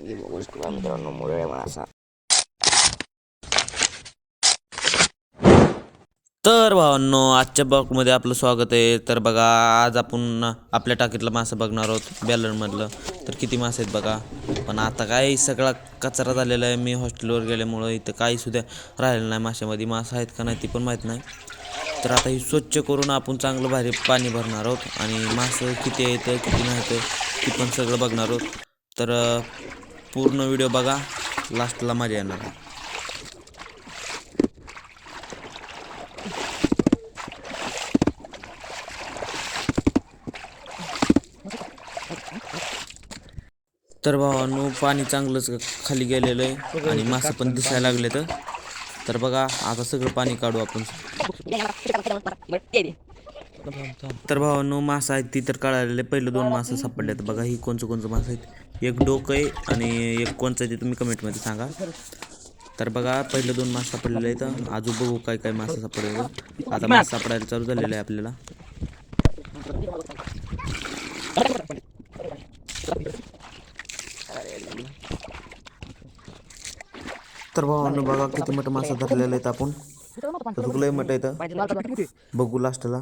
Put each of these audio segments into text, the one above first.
हे बघू शकता मित्रांनो, मुरळे मासा. तर भावांनो, आजच्या ब्लॉगमध्ये आपलं स्वागत आहे. तर बघा, आज आपण आपल्या टाकीतला मासा बघणार आहोत, बॅलरमधलं. तर किती मासे आहेत बघा. पण आता काय सगळा कचरा झालेला आहे. मी हॉस्टेलवर गेल्यामुळं इथं काही सुद्धा राहिलं नाही. माशामध्ये मासा आहेत का नाही ती पण माहीत नाही. तर आता ही स्वच्छ करून आपण चांगलं भारी पाणी भरणार आहोत आणि मासं किती येतं किती नाही येतं ती पण सगळं बघणार आहोत. तर पूर्ण व्हिडिओ बघा, लास्टला मजा येणार आहे. तर भावांनो, पाणी चांगलंच खाली गेलेलं आहे आणि मासे पण दिसायला लागले. तर बघा, आता सगळं पाणी काढू आपण. तर भावांनो, मासा आहेत ती तर काढायला पहिलं 2 मासं सापडले. तर बघा, ही कोणचं कोणचं मासं आहेत. एक डोकं आहे आणि एक कोणचं आहे ते तुम्ही कमेंटमध्ये सांगा. तर बघा, पहिलं 2 मासे सापडलेले आहेत. अजून बघू काय काय मासे सापडले. आता मासे सापडायला चालू झालेलं आहे आपल्याला. तर भावांनो, बघा किती मोठं मासा धरलेला आहेत आपण. तर तुला मट येतं बघू लास्टला.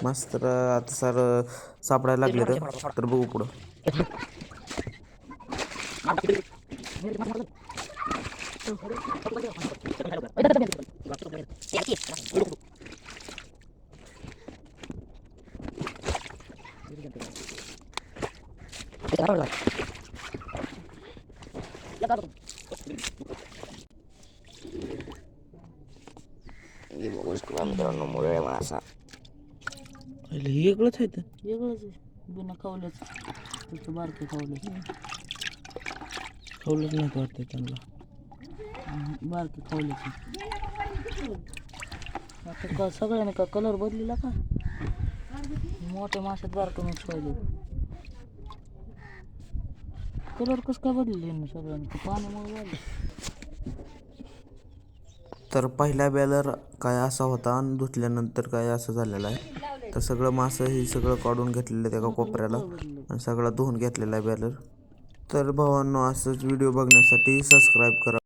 मस्त. तर आता सर सापडायला लागले. तर बघू पुढं. हे बघू शकता मित्रांनो, मुरळे मासा. वेगळंच आहे. वेगळंच आहे, बिना खावलंच. त्याचं बारके खावलंच खावलंच नाही वाटतं त्यांना. बारके खावलंच. आता का सगळ्यांनी का कलर बदलला का? मोठ्या माशात बारकं मिक्स व्हायले. कलर कसं काय बदलले ना सगळ्यांनी? पाण्यामुळे झालं. तर पहिला बॅलर काय असा होता आणि धुतल्यानंतर काय असं झालेलं आहे. तर सगळं मासं हे सगळं काढून घेतलेलं आहे एका कोपऱ्याला आणि सगळं धुवून घेतलेला आहे बॅलर. तर भावांनो, असंच व्हिडिओ बघण्यासाठी सबस्क्राईब करा.